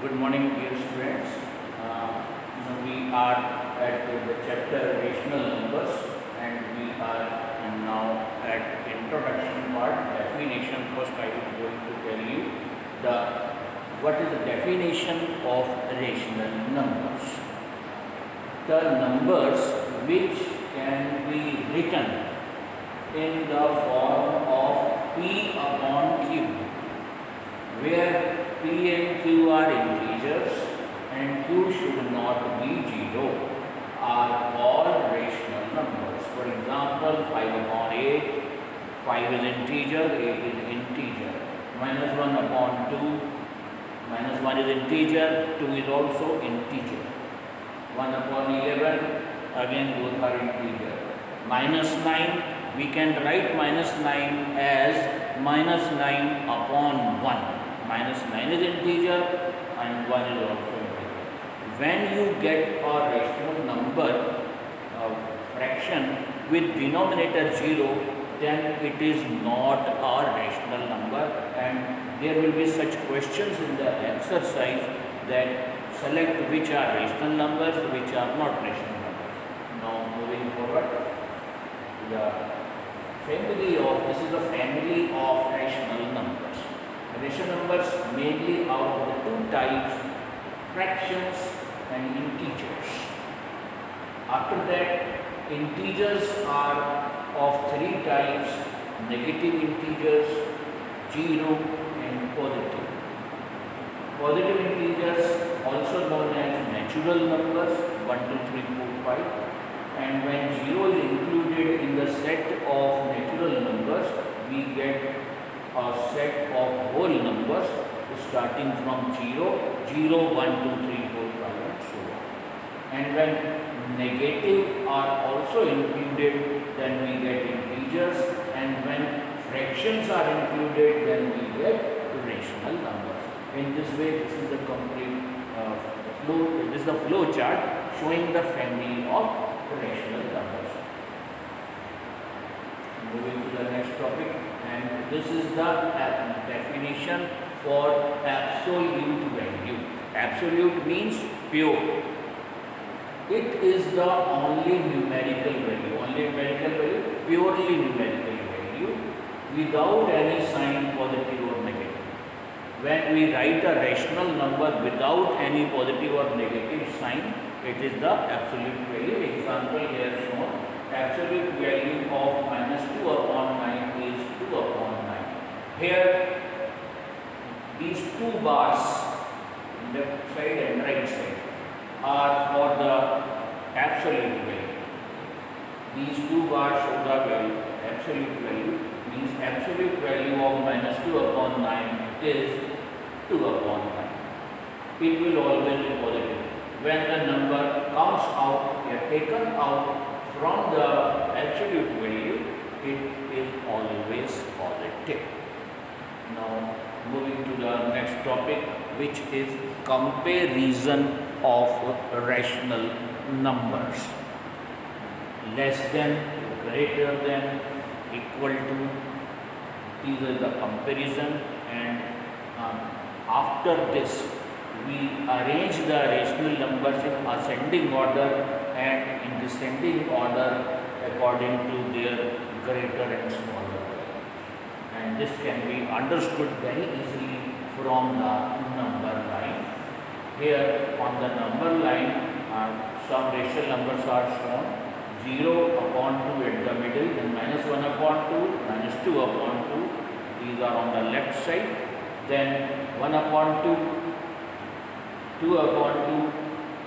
Good morning, dear students. We are at the chapter rational numbers, and we are now at introduction part, definition. First, I am going to tell you the what is the definition of rational numbers. The numbers which can be written in the form of P upon Q, where P and Q are integers and Q should not be 0, are all rational numbers. For example, 5 upon 8, 5 is integer, 8 is integer. Minus 1 upon 2, minus 1 is integer, 2 is also integer. 1 upon 11, again both are integer. Minus 9, we can write minus 9 as minus 9 upon 1. Minus 9 is integer and 1 is also integer. When you get a rational number, fraction with denominator 0, then it is not a rational number, and there will be such questions in the exercise that select which are rational numbers, which are not rational numbers. Now moving forward, this is the family of rational numbers. Rational numbers mainly are of the two types, fractions and integers. After that, integers are of three types: negative integers, 0 and positive. Positive integers, also known as natural numbers, 1, 2, 3, 4, 5. And when 0 is included in the set of natural numbers, we get a set of whole numbers starting from 0, 0, 1, 2, 3, 4, 5 and so on. And when negative are also included, then we get integers, and when fractions are included, then we get rational numbers. In this way, this is the complete flow. This is the flow chart showing the family of rational numbers. Moving to the next topic, and this is the definition for absolute value. Absolute means pure. It is the only numerical value, purely numerical value, without any sign positive or negative. When we write a rational number without any positive or negative sign, it is the absolute value. Example here shown. Absolute value of minus 2 upon 9 is 2 upon 9. Here, these two bars, left side and right side, are for the absolute value. These two bars show the value, absolute value, means absolute value of minus 2 upon 9 is 2 upon 9. It will always be positive. When the number comes out, taken out from the absolute value, it is always positive. Now moving to the next topic, which is comparison of rational numbers. Less than, greater than, equal to, these are the comparison, and after this we arrange the rational numbers in ascending order and in descending order according to their greater and smaller values. And this can be understood very easily from the number line. Here on the number line, some rational numbers are shown: 0 upon 2 at the middle, then minus 1 upon 2, minus 2 upon 2. These are on the left side. Then 1 upon 2, 2 upon 2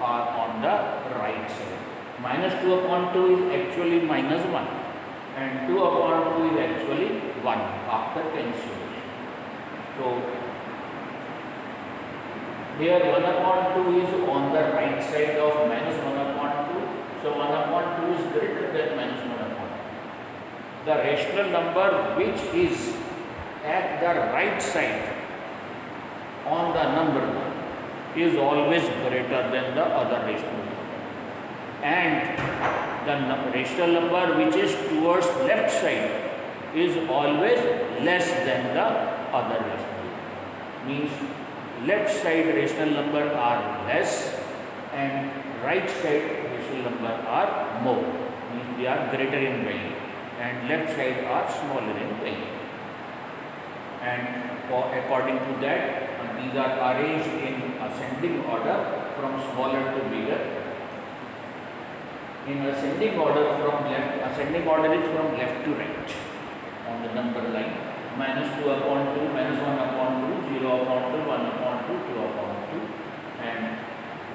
are on the right side. Minus 2 upon 2 is actually minus 1, and 2 upon 2 is actually 1 after cancellation. So here 1 upon 2 is on the right side of minus 1 upon 2. So 1 upon 2 is greater than minus 1 upon 2. The rational number which is at the right side on the number line is always greater than the other rational number, and the rational number which is towards left side is always less than the other rational number. Means left side rational number are less and right side rational number are more, means they are greater in value, and left side are smaller in value. And according to that, these are arranged in ascending order from smaller to bigger. In ascending order from left, ascending order is from left to right on the number line. -2 upon 2, -1 upon 2, 0 upon 2, 1 upon 2, 2 upon 2. And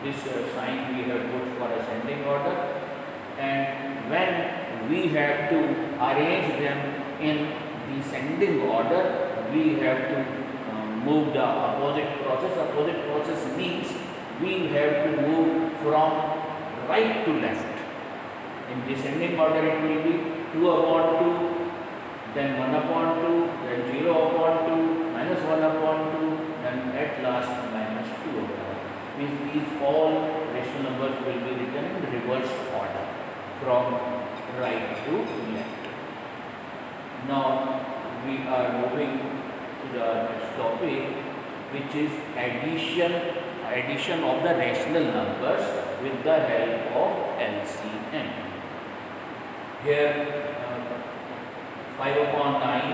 this sign we have put for ascending order. And when we have to arrange them in descending order, we have to move the opposite process. Opposite process means we have to move from right to left. In descending order it will be 2 upon 2, then 1 upon 2, then 0 upon 2, -1 upon 2, and at last -2 upon 2. Means these all rational numbers will be written in reverse order from right to left. Now we are moving to the next topic, which is addition of the rational numbers with the help of LCM. Here 5 upon 9,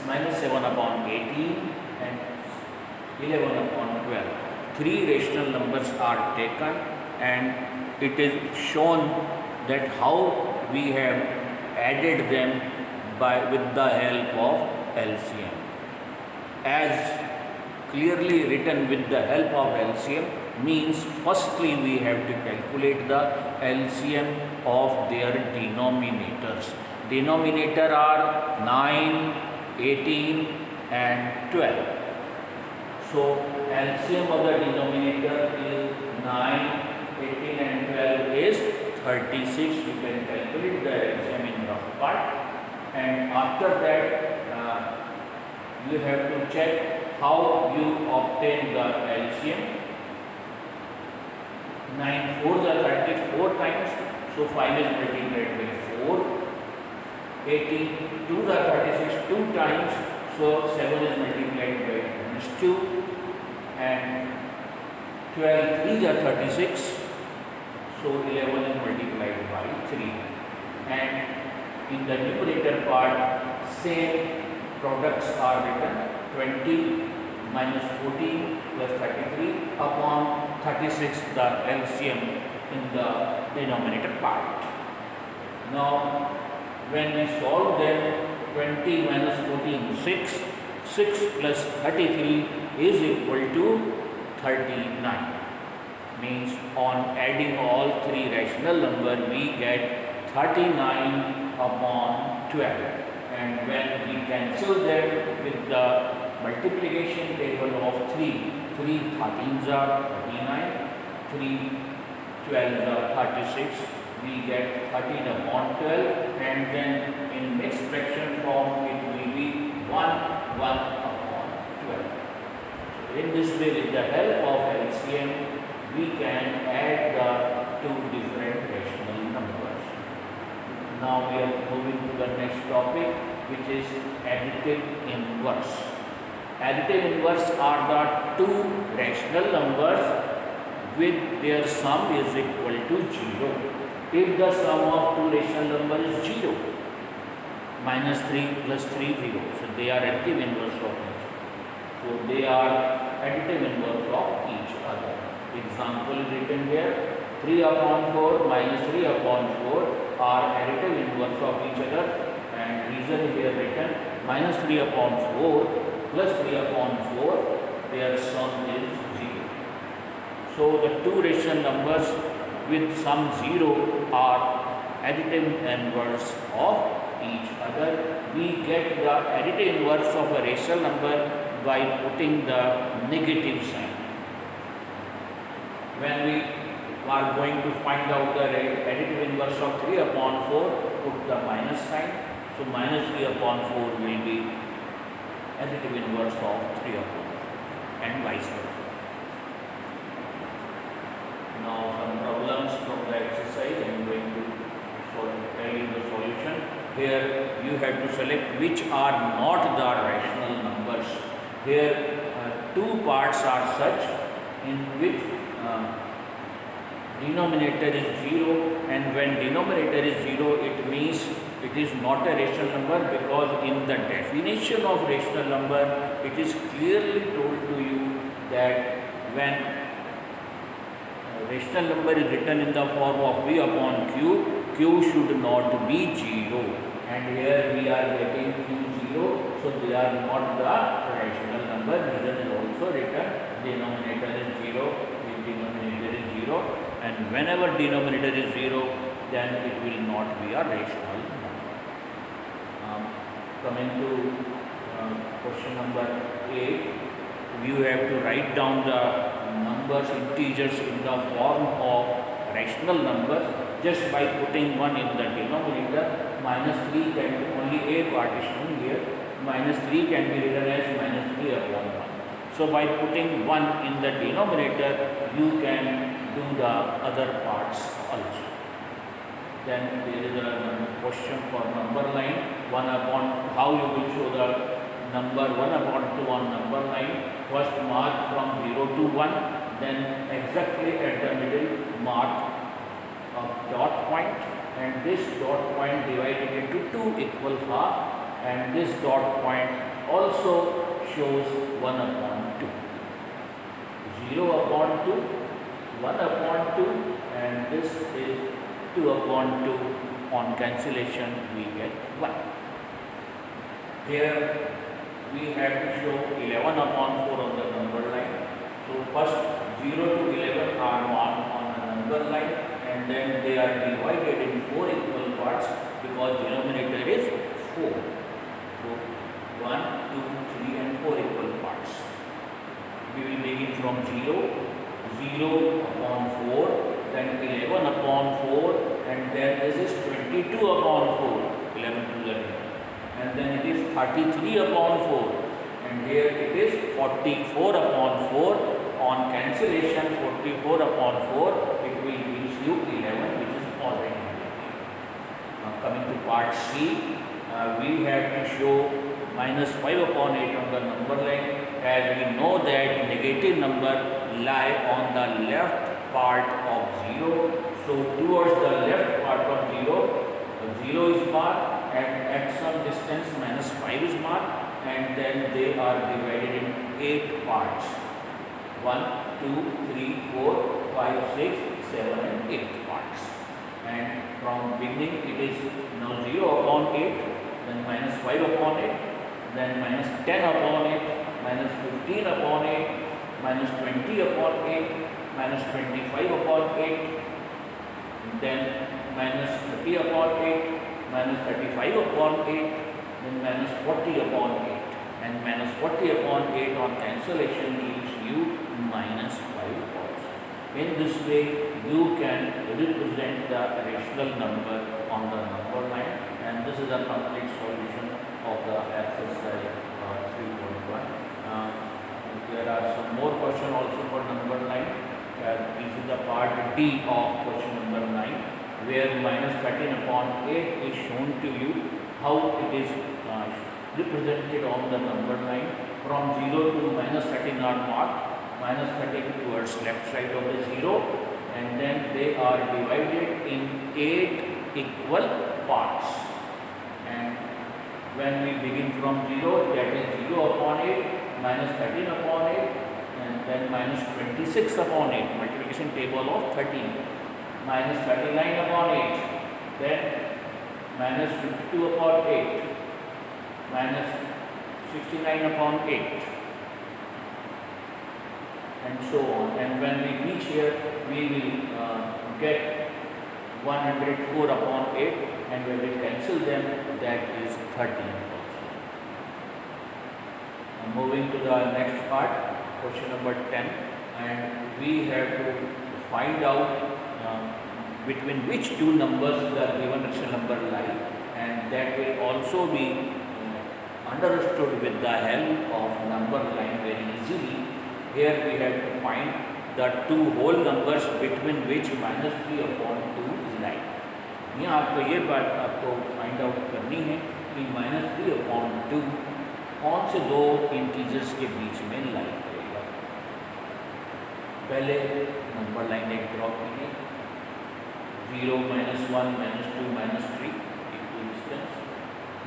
-7 upon 18 and 11 upon 12. Three rational numbers are taken and it is shown that how we have added them with the help of LCM. As clearly written with the help of LCM means firstly we have to calculate the LCM of their denominators. Denominator are 9, 18 and 12. So LCM of the denominator is 9, 18 and 12 is 36. You can calculate the LCM in rough part. And after that you have to check how you obtain the LCM. 9 4s are 34 times, so 5 is multiplied by 4. 18 2s are 36 2 times, so 7 is multiplied by -2. And 12 3s are 36, so 11 is multiplied by 3. And in the numerator part, same products are written. 20 minus 14 plus 33 upon 36, the LCM in the denominator part. Now when we solve them, 20 minus 14 6, 6 plus 33 is equal to 39. Means on adding all three rational number we get 39 upon 12. And when we cancel them with the multiplication table of 3 13s are 39, 3 12s are 36, we get 13 upon 12, and then in mixed fraction form it will be 1 upon 12. So in this way, with the help of LCM, we can add the two different rational numbers. Now we are moving to the next topic, which is additive inverse. Additive inverse are the two rational numbers with their sum is equal to 0. If the sum of two rational numbers is 0, -3 plus 3 0, so they are additive inverse of each other. So they are additive inverse of each other. Example written here, 3 upon 4 minus 3 upon 4 are additive inverse of each other, and reason here written, -3 upon 4 plus 3 upon 4, their sum is 0. So the two rational numbers with sum 0 are additive inverse of each other. We get the additive inverse of a rational number by putting the negative sign. When we are going to find out the additive inverse of 3 upon 4, put the minus sign. So -3 upon 4 will be additive inverse of 3 upon 4 and vice versa. Now some problems from the exercise. I am going to tell you the solution. Here you have to select which are not the rational numbers. Here two parts are such in which denominator is 0, and when denominator is 0 it means it is not a rational number, because in the definition of rational number it is clearly told to you that when rational number is written in the form of p upon q, q should not be 0, and here we are getting q 0, so they are not the rational number. Reason is also written, denominator is 0, denominator is 0, and whenever denominator is 0 then it will not be a rational number. Coming to question number 8, you have to write down the numbers, integers in the form of rational numbers just by putting 1 in the denominator. Minus 3 can be, only a partition here, minus 3 can be written as minus 3 upon 1. So by putting 1 in the denominator you can do the other parts also. Then there is a question for number line, 1 upon, how you will show the number 1 upon 2 on number line. First mark from 0 to 1, then exactly at the middle mark a dot point, and this dot point divided into 2 equal half, and this dot point also shows 1 upon 2. 0 upon 2, 1 upon 2, and this is 2 upon 2. On cancellation we get 1. Here we have to show 11 upon 4 on the number line. So first 0 to 11 are marked on the number line, and then they are divided in 4 equal parts because denominator is 4. So 1, 2, 3 and 4 equal parts. We will begin from 0, 0 upon 4, then 11 upon 4, and then this is 22 upon 4, 11 to 11. And then it is 33 upon 4, and here it is 44 upon 4. On cancellation, 44 upon 4, it will give you 11, which is already negative. Now coming to part C, we have to show minus 5 upon 8 on the number line, as we know that negative number lie on the left part of 0. So towards the left part of 0, 0 is marked, and at some distance minus 5 is marked, and then they are divided in 8 parts. 1, 2, 3, 4, 5, 6, 7 and 8 parts. And from beginning it is now 0 upon 8, then minus 5 upon 8, then minus 10 upon 8, minus 15 upon 8, minus 20 upon 8, minus 25 upon 8, then minus 30 upon 8, minus 35 upon 8, then minus 40 upon 8, and minus 40 upon 8 on cancellation gives you minus 5 also. In this way you can represent the rational number on the number line, and this is a complete solution of the exercise 3.1. There are some more questions also for number line. This is the part D of question number 9, where minus 13 upon 8 is shown to you how it is represented on the number line. From 0 to minus 13 are marked, minus 13 towards left side of the 0, and then they are divided in 8 equal parts. And when we begin from 0, that is 0 upon 8, minus 13 upon 8, and then minus 26 upon 8, multiplication table of 13, minus 39 upon 8, then minus 52 upon 8, minus 69 upon 8, and so on. And when we reach here, we will get 104 upon 8, and when we cancel them, that is 13 also. Moving to the next part, question number 10, and we have to find out between which two numbers the given rational number lie, and that will also be understood with the help of number line very easily. Here we have to find the two whole numbers between which minus 3 upon 2 lie. यहाँ आपको ये बात आपको find out करनी है कि minus 3 upon 2 कौन से दो इंटीजर्स के बीच में लाई करेगा. पहले नंबर लाइन एक ड्रॉ कीजिए, 0, -1, -2, -3 equal distance,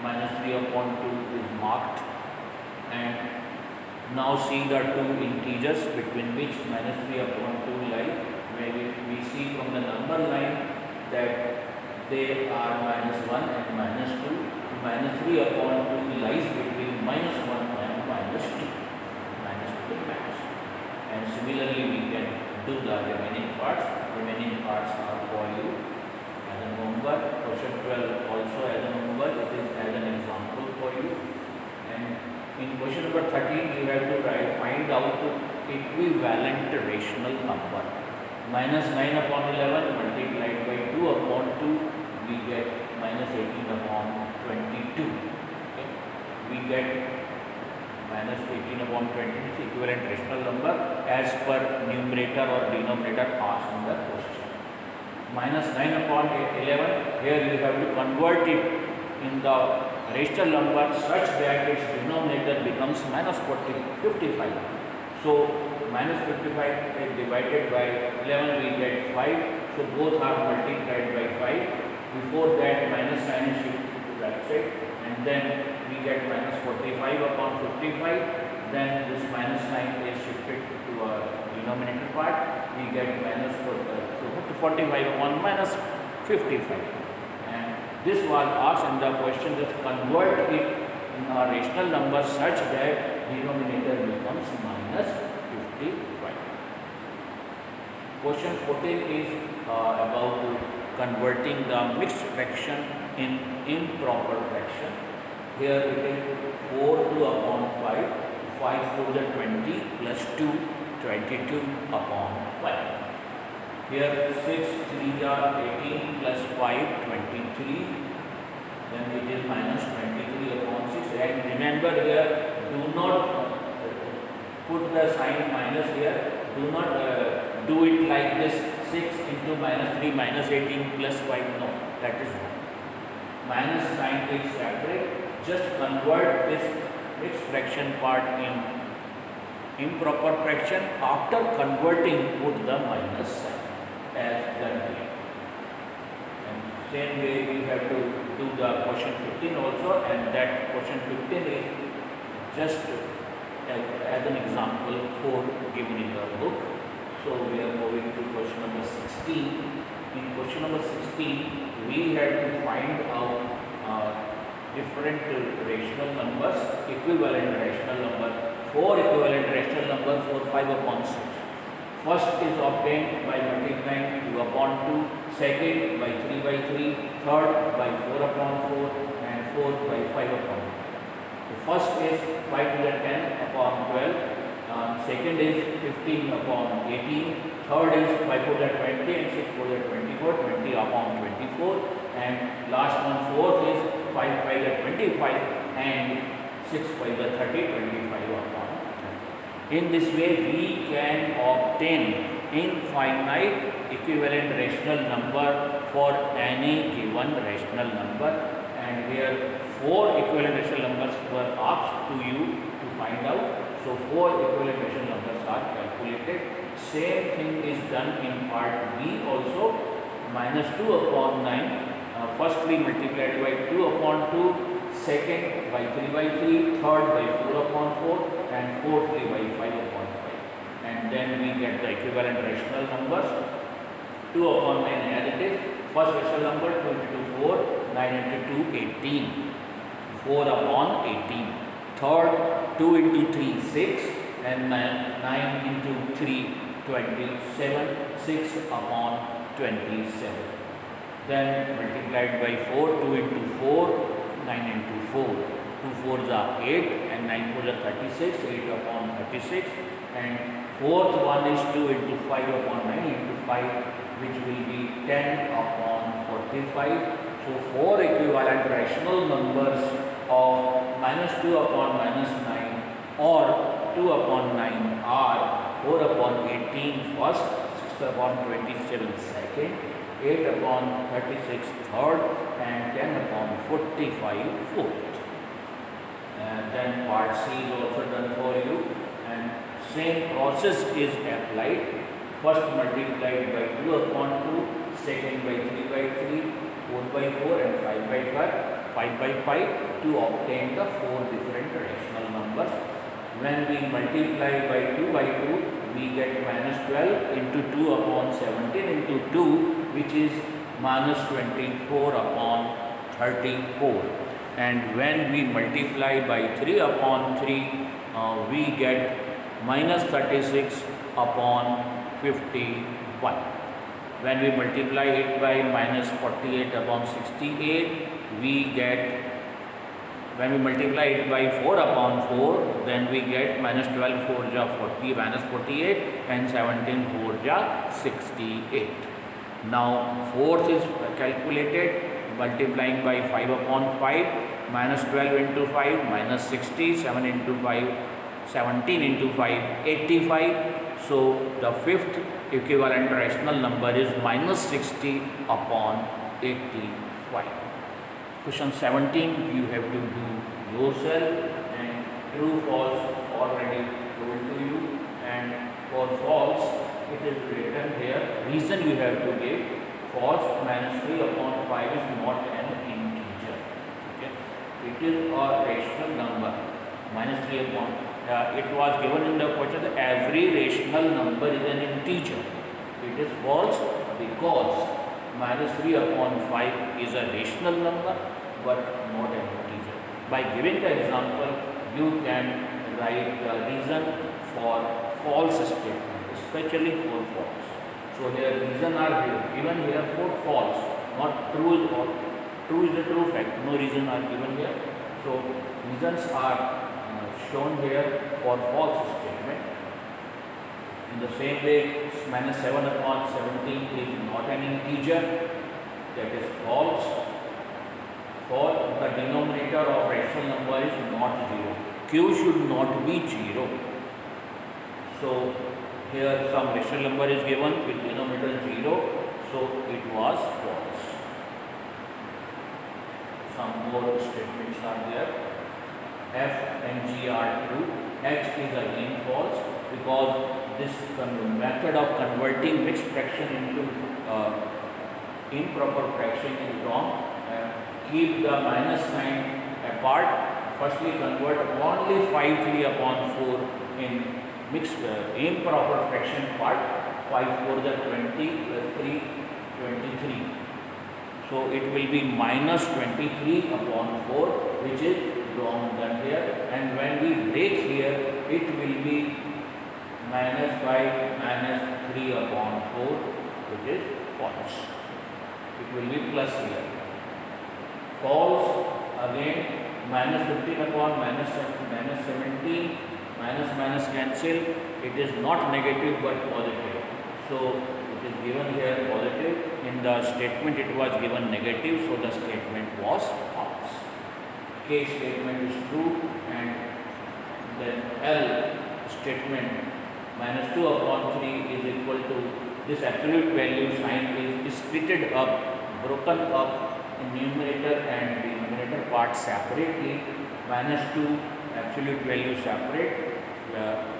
-3/2 is marked, and now see the two integers between which -3/2 lie. Where we see from the number line that they are -1 and -2. So -3/2 lies between -1 and -2, -2 and -2. And similarly we can do the remaining parts. Remaining parts are for you as a homework. Question 12 also as a homework. It is as an example for you. And in question number 13 you have to find out equivalent rational number. -9/11 multiplied by 2/2, we get -18/22. Okay? We get -18/22 equivalent rational number as per numerator or denominator asked in the question. -9/11, here you have to convert it in the rational number such that its denominator becomes -55. So -55 is divided by 11, we get 5. So both are multiplied by 5. Before that, minus sign is shifted to that side, and then we get -45/55. Then this minus sign is shifted to a denominator part. We get -45/-55. And this was asked in the question, just convert it in a rational number such that denominator becomes -55. Question 14 is about converting the mixed fraction in improper fraction. Here it is 4/2/5, 5/4 is 20 plus 2, 22/5. Here 6/3 are 18 plus 5, 23. Then it is -23/6. And remember here, do not put the sign minus here. Do not do it like this, 6 into -3 -18 plus 5. No, that is wrong. Minus sign is separate. Just convert this mixed fraction part in improper fraction. After converting, put the minus sign as done here. And same way we have to do the question 15 also, and that question 15 is just as an example for given in the book. So we are moving to question number 16. In question number 16, we had to find out different rational numbers, equivalent rational number, 4 equivalent rational numbers for 5/6. First is obtained by multiplying 2/2, second by 3/3, third by 4/4, and fourth by 5/4. The first is 5 to the 10/12, second is 15/18, third is 5 to the 20, and 6 to the 24, 20/24, and last one, fourth is 5 to the 25, and 6 to the 30, 25/30. In this way, we can obtain infinite equivalent rational number for any given rational number, and here 4 equivalent rational numbers were asked to you to find out. So 4 equivalent rational numbers are calculated. Same thing is done in part B also. -2/9. First we multiplied by 2/2, second by 3/3, third by 4/4, and fourthly by 5/5. And then we get the equivalent rational numbers. 2/9 as it is. First rational number 2 into 4, 9 into 2, 18. 4/18. Third 2 into 3, 6, and 9 into 3, 27. 6/27. Then multiplied by 4, 2 into 4, 9 into 4. 2 4s are 8, and 9 4s are 36, 8/36. And fourth one is 2 into 5/9 into 5, which will be 10/45. So 4 equivalent rational numbers of -2/9 or 2/9 are 4/18 first, 6/27 second, 8/36 third, and 10/45 fourth. And then part C is also done for you, and same process is applied. First multiplied by 2 upon 2, second by 3 by 3, 4 by 4 and 5 by 5 by 5 to obtain the 4 different rational numbers. When we multiply by 2 by 2, we get minus 12 into 2 upon 17 into 2, which is minus 24 upon 34. And when we multiply by 3 upon 3, we get minus 36 upon 51. When we multiply it by minus 48 upon 68, we get, when we multiply it by 4 upon 4, then we get minus 12 4 ja 40, minus 48 and 17 4 ja 68. Now fourth is calculated, multiplying by 5 upon 5, minus 12 into 5, minus 60, 7 into 5, 17 into 5, 85. So the fifth equivalent rational number is minus 60 upon 85. Question 17 you have to do yourself, and true false already told to you, and for false it is written here, reason you have to give. False, minus 3 upon 5 is not an integer. Okay? It is a rational number. Minus 3 upon, it was given in the question that every rational number is an integer. It is false because minus 3 upon 5 is a rational number but not an integer. By giving the example, you can write the reason for false statement, especially for false. So here reason are given here for false, not true, or true is a true fact, no reason are given here. So reasons are shown here for false statement. In the same way, minus 7 upon 17 is not an integer, that is false. For the denominator of rational number is not 0. Q should not be 0. So here some rational number is given with denominator 0, so it was false. Some more statements are there. F and G are true. H is again false because this method of converting mixed fraction into improper fraction is wrong. Keep the minus sign apart. Firstly convert only 5 3 upon 4 in mixed improper fraction part. 5 4 the 20 plus 3 23. So it will be minus 23 upon 4, which is wrong done here, and when we break here it will be minus 5 minus 3 upon 4, which is false. It will be plus here. False again, minus 15 upon minus 17, minus cancel, it is not negative but positive. So it is given here positive. In the statement it was given negative, so the statement was false. K statement is true, and then L statement minus 2 upon 3 is equal to, this absolute value sign is splitted up, broken up in numerator and denominator part separately. Minus 2 absolute value separate,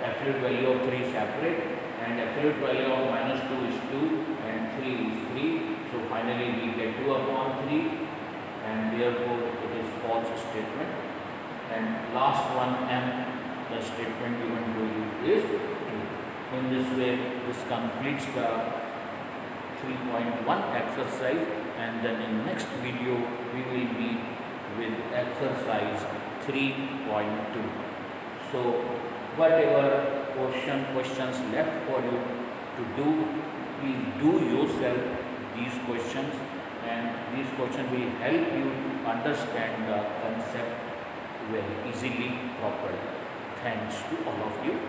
absolute value of 3 separate, and absolute value of minus 2 is 2 and 3 is 3. So finally we get 2 upon 3, and therefore it is false statement. And last one, M, the statement given to you is true. In this way, this completes the 3.1 exercise, and then in next video we will be with exercise 3.2. So whatever questions left for you to do, please do yourself these questions, and these questions will help you to understand the concept very easily, properly. Thanks to all of you.